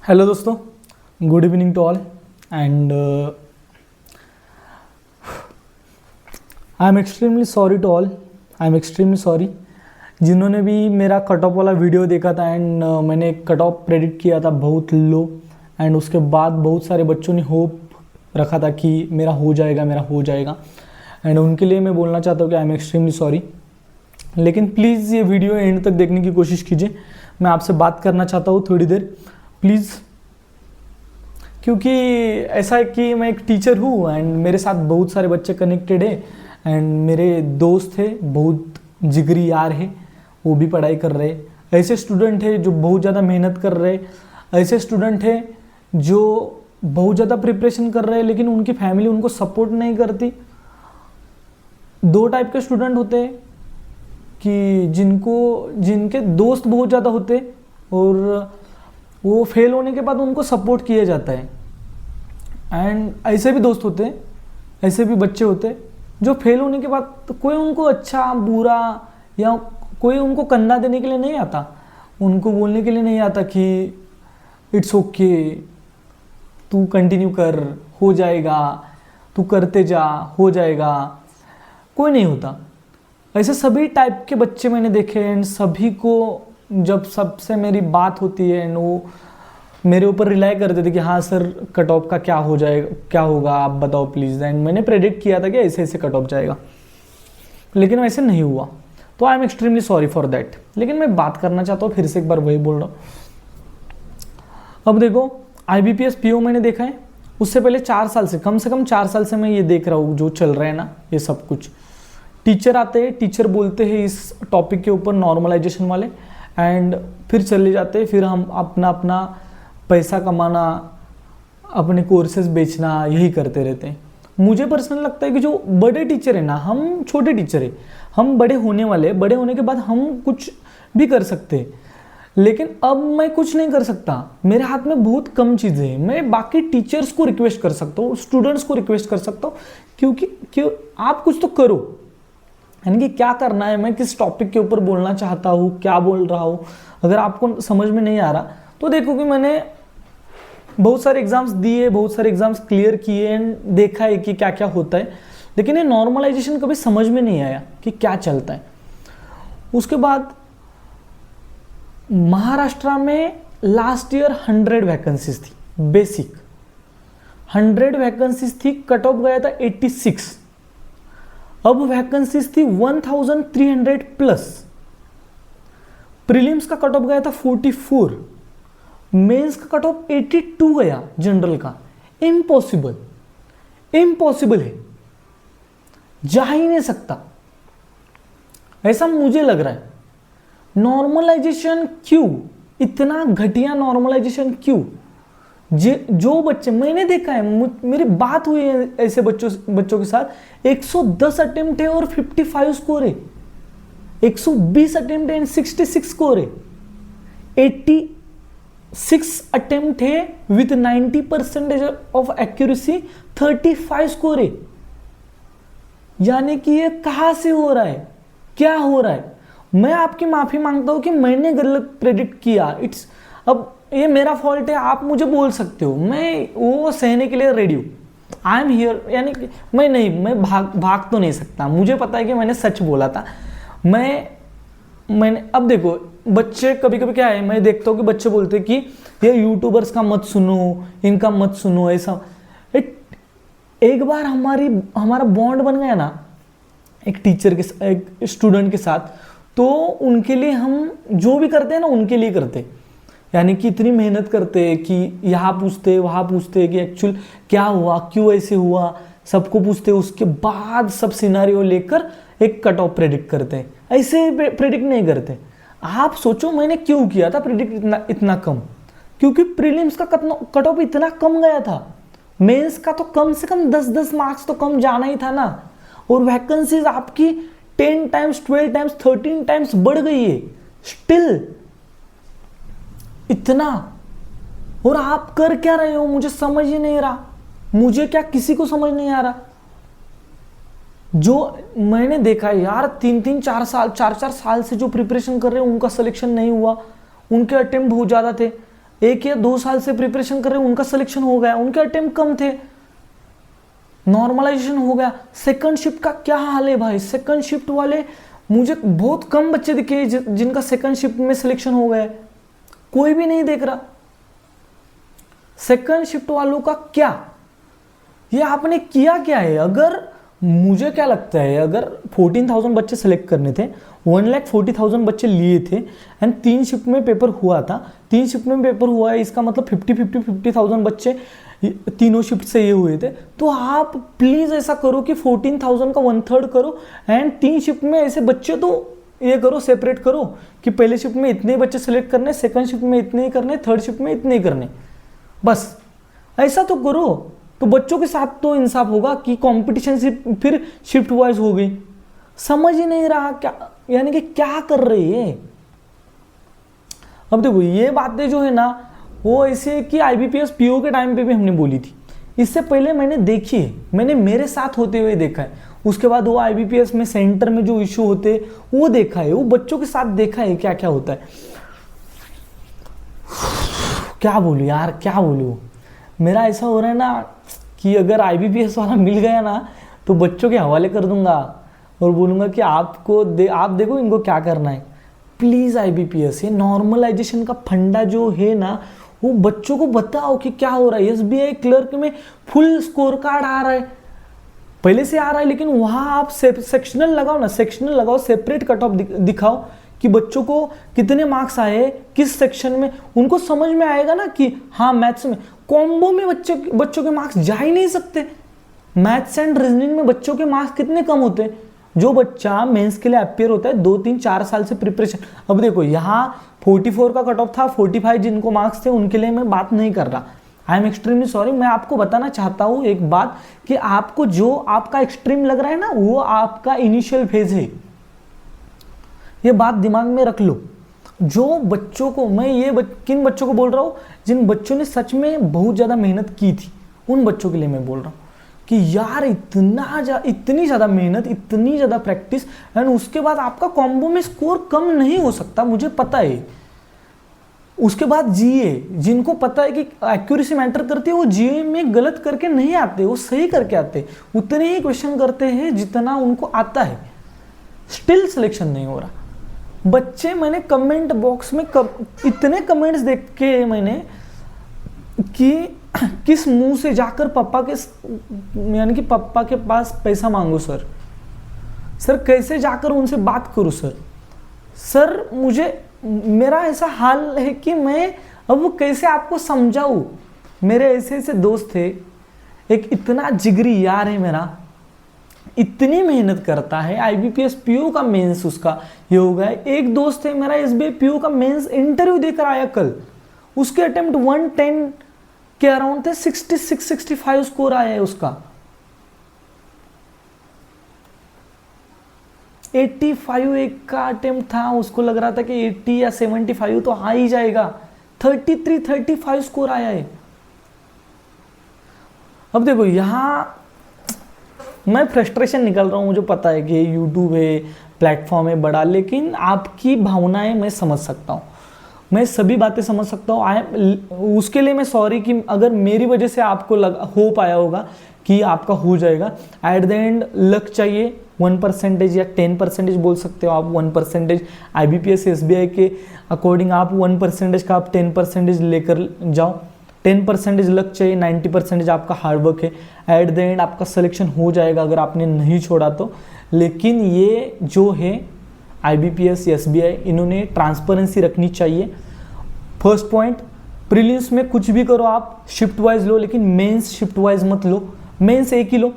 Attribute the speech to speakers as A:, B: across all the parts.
A: Hello दोस्तों, good evening to all and I am extremely sorry to all. I am extremely sorry जिन्होंने भी मेरा cut off वाला video देखा था एंड मैंने कट ऑफ प्रेडिक्ट किया था बहुत लो एंड उसके बाद बहुत सारे बच्चों ने होप रखा था कि मेरा हो जाएगा एंड उनके लिए मैं बोलना चाहता हूँ कि आई एम एक्सट्रीमली सॉरी। लेकिन प्लीज़ ये वीडियो एंड तक देखने की कोशिश कीजिए। मैं आपसे बात करना चाहता हूँ थोड़ी देर प्लीज़, क्योंकि ऐसा है कि मैं एक टीचर हूँ एंड मेरे साथ बहुत सारे बच्चे कनेक्टेड है एंड मेरे दोस्त है, बहुत जिगरी यार है, वो भी पढ़ाई कर रहे हैं। ऐसे स्टूडेंट है जो बहुत ज़्यादा मेहनत कर रहे हैं, ऐसे स्टूडेंट है जो बहुत ज़्यादा प्रिपरेशन कर रहे हैं लेकिन उनकी फैमिली उनको सपोर्ट नहीं करती। दो टाइप के स्टूडेंट होते हैं कि जिनके दोस्त बहुत ज़्यादा होते और वो फेल होने के बाद उनको सपोर्ट किया जाता है एंड ऐसे भी दोस्त होते हैं, ऐसे भी बच्चे होते हैं जो फेल होने के बाद तो कोई उनको अच्छा बुरा या कोई उनको कंधा देने के लिए नहीं आता, उनको बोलने के लिए नहीं आता कि इट्स ओके, तू कंटिन्यू कर, हो जाएगा, तू करते जा, हो जाएगा। कोई नहीं होता। ऐसे सभी टाइप के बच्चे मैंने देखे एंड सभी को जब सबसे मेरी बात होती है एंड वो मेरे ऊपर रिलाई करते थे कि हाँ सर कट ऑफ का क्या हो जाएगा, क्या होगा आप बताओ प्लीज़। एंड मैंने प्रेडिक्ट किया था कि ऐसे ऐसे कट ऑफ जाएगा लेकिन वैसे नहीं हुआ, तो आई am extremely sorry for that. लेकिन मैं बात करना चाहता हूँ, फिर से एक बार वही बोल रहा हूँ। अब देखो IBPS PO मैंने देखा है, उससे पहले 4 साल से कम 4 साल से मैं ये देख रहा हूँ जो चल रहा है ना, ये सब कुछ टीचर आते हैं, टीचर बोलते हैं इस टॉपिक के ऊपर नॉर्मलाइजेशन वाले एंड फिर चले जाते हैं, फिर हम अपना पैसा कमाना, अपने कोर्सेज बेचना, यही करते रहते हैं। मुझे पर्सनल लगता है कि जो बड़े टीचर है ना, हम छोटे टीचर है, हम बड़े होने वाले, बड़े होने के बाद हम कुछ भी कर सकते हैं लेकिन अब मैं कुछ नहीं कर सकता, मेरे हाथ में बहुत कम चीज़ें हैं। मैं बाकी टीचर्स को रिक्वेस्ट कर सकता हूँ, स्टूडेंट्स को रिक्वेस्ट कर सकता हूँ क्योंकि आप कुछ तो करो, यानी कि क्या करना है, मैं किस टॉपिक के ऊपर बोलना चाहता हूँ, क्या बोल रहा हूँ। अगर आपको समझ में नहीं आ रहा तो देखो कि मैंने बहुत सारे एग्जाम्स दिए, बहुत सारे एग्जाम्स क्लियर किए एंड देखा है कि क्या क्या होता है, लेकिन ये नॉर्मलाइजेशन कभी समझ में नहीं आया कि क्या चलता है। उसके बाद महाराष्ट्र में लास्ट ईयर 100 वैकेंसीज थी, बेसिक 100 वैकेंसीज थी, कट ऑफ गया था 86। अब वैकेंसीज थी 1300 प्लस, प्रीलिम्स का कट ऑफ गया था 44, मेंस का कट ऑफ 82 गया जनरल का। इम्पॉसिबल है, जा ही नहीं सकता, ऐसा मुझे लग रहा है। नॉर्मलाइजेशन क्यों, इतना घटिया नॉर्मलाइजेशन क्यों? जो बच्चे मैंने देखा है, मेरी बात हुई है ऐसे बच्चों के साथ, 110 अटेम्प्ट है और 55 स्कोर है, 120 अटेम्प्ट है एंड 66 स्कोर है, 86 अटेम्प्ट है विथ 90% ऑफ एक्यूरेसी, 35 स्कोर है। यानी कि ये कहां से हो रहा है, क्या हो रहा है? मैं आपकी माफी मांगता हूं कि मैंने गलत प्रेडिक्ट किया, अब ये मेरा फॉल्ट है, आप मुझे बोल सकते हो, मैं वो सहने के लिए रेडी हूँ। आई एम हियर, यानी कि मैं भाग तो नहीं सकता, मुझे पता है कि मैंने सच बोला था। मैंने अब देखो बच्चे कभी कभी क्या है, मैं देखता हूँ कि बच्चे बोलते हैं कि ये यूट्यूबर्स का मत सुनो, इनका मत सुनो, ऐसा। एक बार हमारा बॉन्ड बन गया ना एक टीचर के, एक स्टूडेंट के साथ, तो उनके लिए हम जो भी करते हैं ना उनके लिए करते, यानी कि इतनी मेहनत करते हैं कि यहाँ पूछते वहाँ पूछते कि एक्चुअल क्या हुआ, क्यों ऐसे हुआ, सबको पूछते, उसके बाद सब सिनारियो लेकर एक कट ऑफ प्रेडिक्ट करते हैं। ऐसे प्रेडिक्ट नहीं करते। आप सोचो मैंने क्यों किया था प्रेडिक्ट इतना कम, क्योंकि प्रीलिम्स का कट ऑफ इतना कम गया था, मेंस का तो कम से कम 10-10 मार्क्स तो कम जाना ही था ना, और वैकेंसीज आपकी 10 टाइम्स 12 टाइम्स 13 टाइम्स बढ़ गई है स्टिल इतना। और आप कर क्या रहे हो मुझे समझ ही नहीं रहा, मुझे क्या किसी को समझ नहीं आ रहा। जो मैंने देखा है यार, 3-3 4 साल से जो प्रिपरेशन कर रहे हैं उनका सिलेक्शन नहीं हुआ, उनके अटेम्प्ट बहुत ज़्यादा थे 1 या 2 साल से प्रिपरेशन कर रहे हैं, उनका सिलेक्शन हो गया, उनके अटेम्प्ट कम थे, नॉर्मलाइजेशन हो गया। सेकंड शिफ्ट का क्या हाल है भाई? सेकंड शिफ्ट वाले मुझे बहुत कम बच्चे दिखे जिनका सेकंड शिफ्ट में सिलेक्शन हो गया, कोई भी नहीं देख रहा। सेकंड शिफ्ट वालों का क्या, ये आपने किया क्या है? अगर मुझे क्या लगता है, अगर 14,000 बच्चे सेलेक्ट करने थे, 1,40,000 बच्चे लिए थे एंड 3 शिफ्ट में पेपर हुआ था, 3 शिफ्ट में पेपर हुआ है, इसका मतलब 50,000 बच्चे तीनों शिफ्ट से ये हुए थे। तो आप प्लीज ऐसा करो कि 14,000 का 1/3 करो एंड 3 शिफ्ट में ऐसे बच्चे तो ये करो, सेपरेट करो कि पहले शिफ्ट में इतने बच्चे सेलेक्ट करने, सेकंड शिफ्ट में इतने ही करने, थर्ड शिफ्ट में इतने ही करने, बस ऐसा तो करो। तो बच्चों के साथ तो इंसाफ होगा कि कंपटीशन फिर शिफ्ट वाइज हो गई। समझ ही नहीं रहा क्या, यानी कि क्या कर रही है। अब देखो ये बातें जो है ना, वो ऐसे कि आईबीपीएस पीओ के टाइम पे भी हमने बोली थी, इससे पहले मैंने देखी है, मैंने मेरे साथ होते हुए देखा है। उसके बाद वो आईबीपीएस में सेंटर में जो इश्यू होते वो देखा है, वो बच्चों के साथ देखा है क्या क्या होता है। क्या बोलूं यार, क्या बोलूं। मेरा ऐसा हो रहा है ना कि अगर आईबीपीएस वाला मिल गया ना तो बच्चों के हवाले कर दूंगा और बोलूंगा कि आप देखो इनको क्या करना है। प्लीज आईबीपीएस, ये नॉर्मलाइजेशन का फंडा जो है ना, वो बच्चों को बताओ कि क्या हो रहा है। एसबीआई क्लर्क में फुल स्कोर कार्ड आ रहा है, पहले से आ रहा है, लेकिन वहां आप सेक्शनल लगाओ ना, सेक्शनल लगाओ, सेपरेट कट ऑफ दिखाओ कि बच्चों को कितने मार्क्स आए किस सेक्शन में, उनको समझ में आएगा ना कि हाँ मैथ्स में कॉम्बो में बच्चों के मार्क्स जा ही नहीं सकते। मैथ्स एंड रीजनिंग में बच्चों के मार्क्स कितने कम होते हैं। जो बच्चा मेंस के लिए अपियर होता है 2, 3, 4 साल से प्रिपरेशन, अब देखो यहाँ 44 का कट ऑफ था, 45 जिनको मार्क्स थे उनके लिए मैं बात नहीं कर रहा। आई एम एक्सट्रीमली सॉरी। मैं आपको बताना चाहता हूँ एक बात कि आपको जो आपका एक्सट्रीम लग रहा है ना, वो आपका इनिशियल फेज है, ये बात दिमाग में रख लो। जो बच्चों को मैं किन बच्चों को बोल रहा हूँ, जिन बच्चों ने सच में बहुत ज़्यादा मेहनत की थी, उन बच्चों के लिए मैं बोल रहा हूँ कि यार इतनी ज़्यादा मेहनत, इतनी ज़्यादा प्रैक्टिस एंड उसके बाद आपका कॉम्बो में स्कोर कम नहीं हो सकता, मुझे पता है। उसके बाद जीए, जिनको पता है कि एक्यूरेसी मैटर करती है, वो जीए में गलत करके नहीं आते, वो सही करके आते, उतने ही क्वेश्चन करते हैं जितना उनको आता है, स्टिल सिलेक्शन नहीं हो रहा। बच्चे, मैंने कमेंट बॉक्स में इतने कमेंट्स देख के मैंने कि किस मुंह से जाकर पापा के पास पैसा मांगो सर कैसे जाकर उनसे बात करूं सर मेरा ऐसा हाल है कि मैं अब वो कैसे आपको समझाऊं। मेरे ऐसे दोस्त थे, एक इतना जिगरी यार है मेरा, इतनी मेहनत करता है, आईबीपीएस पीओ का मेंस उसका ये हो गया। एक दोस्त है मेरा एसबीआई पीओ का मेंस इंटरव्यू देकर आया कल, उसके अटेम्प्ट 110 के अराउंड थे, 66-65 स्कोर आया है उसका। 85 एक का अटेम्प्ट था, उसको लग रहा था कि 80 या 75 तो आ ही जाएगा, 33-35 स्कोर आया है। अब देखो यहां मैं फ्रस्ट्रेशन निकल रहा हूँ, मुझे पता है कि यूट्यूब है, प्लेटफॉर्म है बड़ा, लेकिन आपकी भावनाएं मैं समझ सकता हूँ, मैं सभी बातें समझ सकता हूँ। उसके लिए मैं सॉरी कि अगर मेरी वजह से आपको हो पाया होगा कि आपका हो जाएगा। एट द एंड लक चाहिए, 1% या 10% बोल सकते हो आप, 1% आईबीपीएस एसबीआई के अकॉर्डिंग आप 1% का आप 10% लेकर जाओ। 10% लक चाहिए, 90% आपका हार्डवर्क है। एट द एंड आपका सिलेक्शन हो जाएगा अगर आपने नहीं छोड़ा तो। लेकिन ये जो है आईबीपीएस एसबीआई, इन्होंने ट्रांसपेरेंसी रखनी चाहिए। फर्स्ट पॉइंट, प्रीलिम्स में कुछ भी करो आप, शिफ्ट वाइज लो, लेकिन मेंस शिफ्ट वाइज मत लो। मेंस एक ही लो,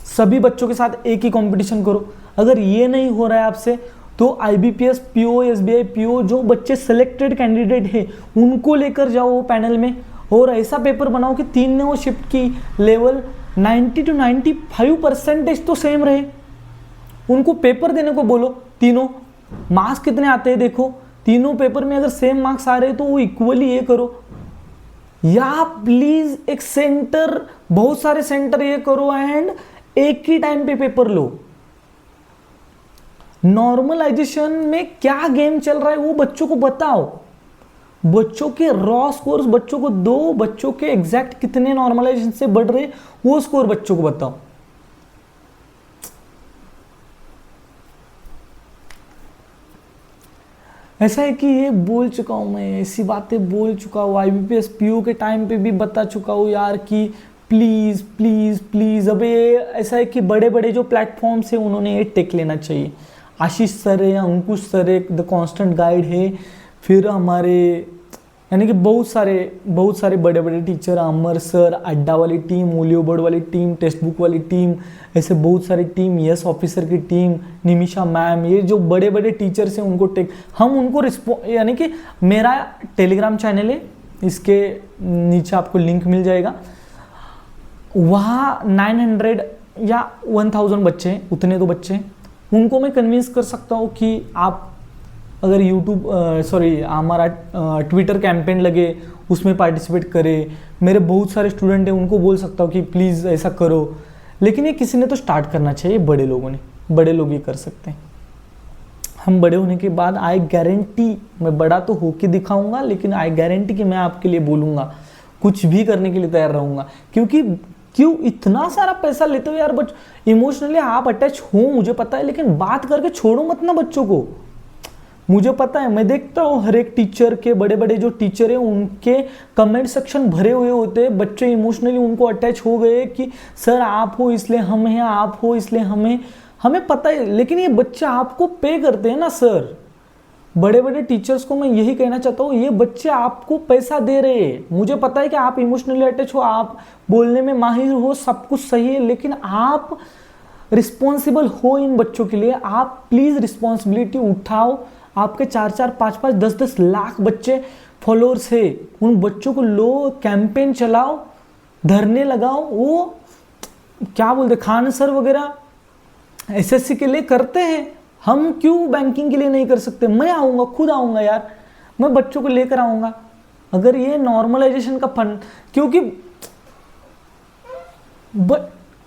A: सभी बच्चों के साथ एक ही कंपटीशन करो। अगर ये नहीं हो रहा है आपसे तो आईबीपीएस पीओ, एसबीआई पीओ, जो बच्चे सिलेक्टेड कैंडिडेट है उनको लेकर जाओ वो पैनल में, और ऐसा पेपर बनाओ कि तीनों शिफ्ट की लेवल 90 to 95% तो सेम रहे। उनको पेपर देने को बोलो, तीनों मार्क्स कितने आते हैं देखो, तीनों पेपर में अगर सेम मार्क्स आ रहे हैं तो वो इक्वली ये करो। या प्लीज एक सेंटर, बहुत सारे सेंटर ये करो एंड एक ही टाइम पे पेपर लो। नॉर्मलाइजेशन में क्या गेम चल रहा है वो बच्चों को बताओ। बच्चों के रॉ स्कोर्स बच्चों को दो, बच्चों के एग्जैक्ट कितने नॉर्मलाइजेशन से बढ़ रहे वो स्कोर बच्चों को बताओ। ऐसा है कि ये बोल चुका हूं मैं, ऐसी बातें बोल चुका हूँ, IBPS PO के टाइम पे भी बता चुका हूँ यार कि प्लीज़ प्लीज़ प्लीज़। अब ये ऐसा है कि बड़े बड़े जो प्लेटफॉर्म्स है उन्होंने ये टेक लेना चाहिए। आशीष सर है, अंकुश सर है, द कांस्टेंट गाइड है, फिर हमारे यानी कि बहुत सारे बड़े बड़े टीचर, अमर सर, अड्डा वाली टीम, ओलियो बोर्ड वाली टीम, टेक्स्ट बुक वाली टीम, ऐसे बहुत सारी टीम, यस ऑफिसर की टीम, निमिषा मैम, ये जो बड़े बड़े टीचर्स हैं उनको हम उनको यानी कि मेरा टेलीग्राम चैनल है, इसके नीचे आपको लिंक मिल जाएगा। वहाँ 900 या 1000 बच्चे हैं, उतने तो बच्चे हैं, उनको मैं कन्विंस कर सकता हूँ कि आप अगर हमारा ट्विटर कैंपेन लगे उसमें पार्टिसिपेट करें। मेरे बहुत सारे स्टूडेंट हैं, उनको बोल सकता हूँ कि प्लीज़ ऐसा करो। लेकिन ये किसी ने तो स्टार्ट करना चाहिए, बड़े लोगों ने, बड़े लोग ये कर सकते हैं। हम बड़े होने के बाद आई गारंटी, मैं बड़ा तो होके दिखाऊंगा, लेकिन आई गारंटी कि मैं आपके लिए बोलूँगा, कुछ भी करने के लिए तैयार रहूँगा। क्योंकि क्यों इतना सारा पैसा लेते हो यार, बट इमोशनली आप अटैच हो मुझे पता है, लेकिन बात करके छोड़ो मत ना बच्चों को। मुझे पता है, मैं देखता हूँ हर एक टीचर के, बड़े बड़े जो टीचर हैं उनके कमेंट सेक्शन भरे हुए होते हैं, बच्चे इमोशनली उनको अटैच हो गए कि सर आप हो इसलिए हम हैं, आप हो इसलिए हमें पता है। लेकिन ये बच्चे आपको पे करते हैं ना सर। बड़े बड़े टीचर्स को मैं यही कहना चाहता हूँ, ये बच्चे आपको पैसा दे रहे हैं। मुझे पता है कि आप इमोशनली अटैच हो, आप बोलने में माहिर हो, सब कुछ सही है, लेकिन आप रिस्पॉन्सिबल हो इन बच्चों के लिए। आप प्लीज़ रिस्पॉन्सिबिलिटी उठाओ। आपके 4-4, 5-5, 10-10 लाख बच्चे फॉलोअर्स है, उन बच्चों को लो, कैंपेन चलाओ, धरने लगाओ। वो क्या बोलते खान सर वगैरह SSC के लिए करते हैं, हम क्यों बैंकिंग के लिए नहीं कर सकते? मैं आऊँगा, खुद आऊँगा यार, मैं बच्चों को लेकर आऊँगा। अगर ये नॉर्मलाइजेशन का फंड, क्योंकि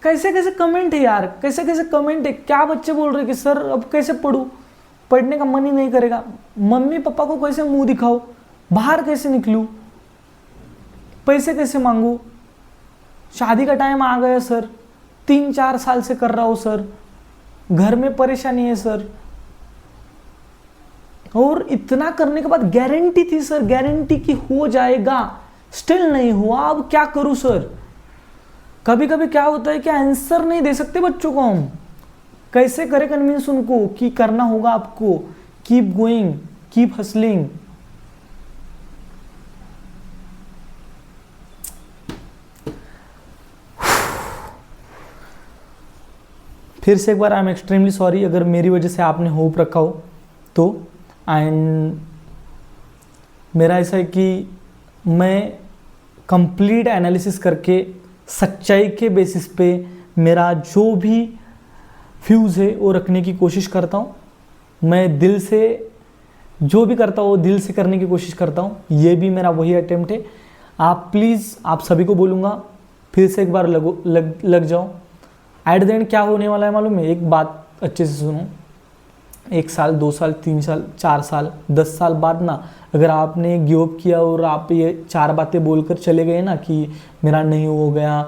A: कैसे कैसे कमेंट है यार, कैसे कैसे कमेंट है। क्या बच्चे बोल रहे कि सर अब कैसे पढ़ूँ, पढ़ने का मन ही नहीं करेगा, मम्मी पापा को कैसे मुंह दिखाऊं, बाहर कैसे निकलूं, पैसे कैसे मांगू, शादी का टाइम आ गया सर, 3-4 साल से कर रहा हूं सर, घर में परेशानी है सर। और इतना करने के बाद गारंटी थी सर, गारंटी की हो जाएगा, स्टिल नहीं हुआ। अब क्या करूं सर? कभी कभी क्या होता है कि आंसर नहीं दे सकते बच्चों को हम, कैसे करें कन्विंस उनको कि करना होगा आपको, कीप गोइंग, कीप हसलिंग। फिर से एक बार आई एम एक्सट्रीमली सॉरी अगर मेरी वजह से आपने होप रखा हो तो। एंड मेरा ऐसा है कि मैं कंप्लीट एनालिसिस करके सच्चाई के बेसिस पे मेरा जो भी व्यूज़ है वो रखने की कोशिश करता हूँ। मैं दिल से जो भी करता हूँ वो दिल से करने की कोशिश करता हूँ। ये भी मेरा वही अटेम्प्ट है। आप प्लीज़, आप सभी को बोलूँगा फिर से एक बार लग जाओ। एट द एंड क्या होने वाला है मालूम है? एक बात अच्छे से सुनो, 1 साल, 2 साल, 3 साल, 4 साल, 10 साल बाद ना, अगर आपने गिव अप किया और आप ये 4 बातें बोलकर चले गए ना कि मेरा नहीं हो गया,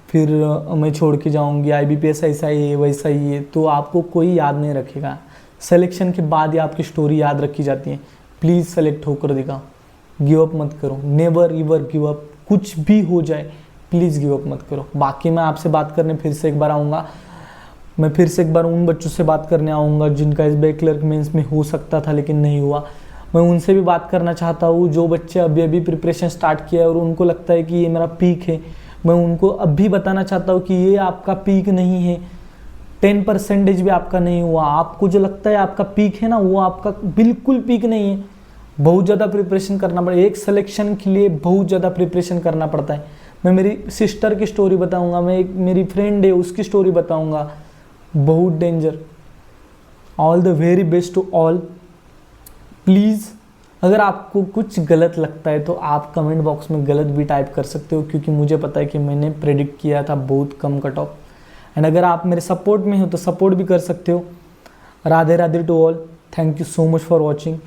A: फिर मैं छोड़ के जाऊंगी, IBPS ऐसा ही है वैसा ही है, तो आपको कोई याद नहीं रखेगा। सिलेक्शन के बाद ही आपकी स्टोरी याद रखी जाती है। प्लीज़ सेलेक्ट होकर दिखाओ, गिव अप मत करो, नेवर एवर गिव अप। कुछ भी हो जाए प्लीज़ गिव अप मत करो। बाकी मैं आपसे बात करने फिर से एक बार आऊँगा। मैं फिर से एक बार उन बच्चों से बात करने आऊँगा जिनका SBI क्लर्क मेंस में हो सकता था लेकिन नहीं हुआ। मैं उनसे भी बात करना चाहता हूँ जो बच्चे अभी अभी प्रिपरेशन स्टार्ट किया है और उनको लगता है कि ये मेरा पीक है। मैं उनको अब भी बताना चाहता हूँ कि ये आपका पीक नहीं है, 10% भी आपका नहीं हुआ। आपको जो लगता है आपका पीक है ना, वो आपका बिल्कुल पीक नहीं है। बहुत ज़्यादा प्रिपरेशन करना पड़ता है, एक सिलेक्शन के लिए बहुत ज़्यादा प्रिपरेशन करना पड़ता है। मैं मेरी सिस्टर की स्टोरी बताऊँगा, मैं एक मेरी फ्रेंड है उसकी स्टोरी बताऊँगा। बहुत danger. All the very best to all. Please अगर आपको कुछ गलत लगता है तो आप कमेंट बॉक्स में गलत भी टाइप कर सकते हो, क्योंकि मुझे पता है कि मैंने प्रेडिक्ट किया था बहुत कम कट ऑफ। एंड अगर आप मेरे सपोर्ट में हो तो सपोर्ट भी कर सकते हो। Radhe Radhe to all. Thank you so much for watching.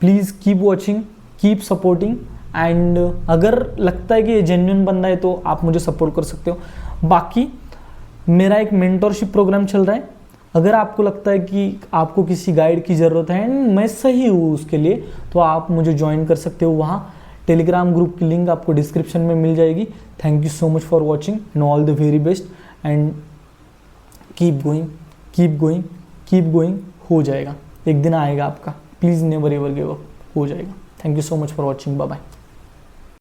A: Please keep watching keep supporting, and अगर लगता है कि ये जेन्युइन बंदा है तो आप मुझे सपोर्ट कर सकते हो। बाकी मेरा एक मेंटोरशिप प्रोग्राम चल रहा है, अगर आपको लगता है कि आपको किसी गाइड की ज़रूरत है एंड मैं सही हूँ उसके लिए, तो आप मुझे ज्वाइन कर सकते हो। वहाँ टेलीग्राम ग्रुप की लिंक आपको डिस्क्रिप्शन में मिल जाएगी। Thank you so much for watching and all the very best, and keep going, keep going, keep going. हो जाएगा, एक दिन आएगा आपका। Please never ever give up, हो जाएगा। Thank you so much for watching, bye bye.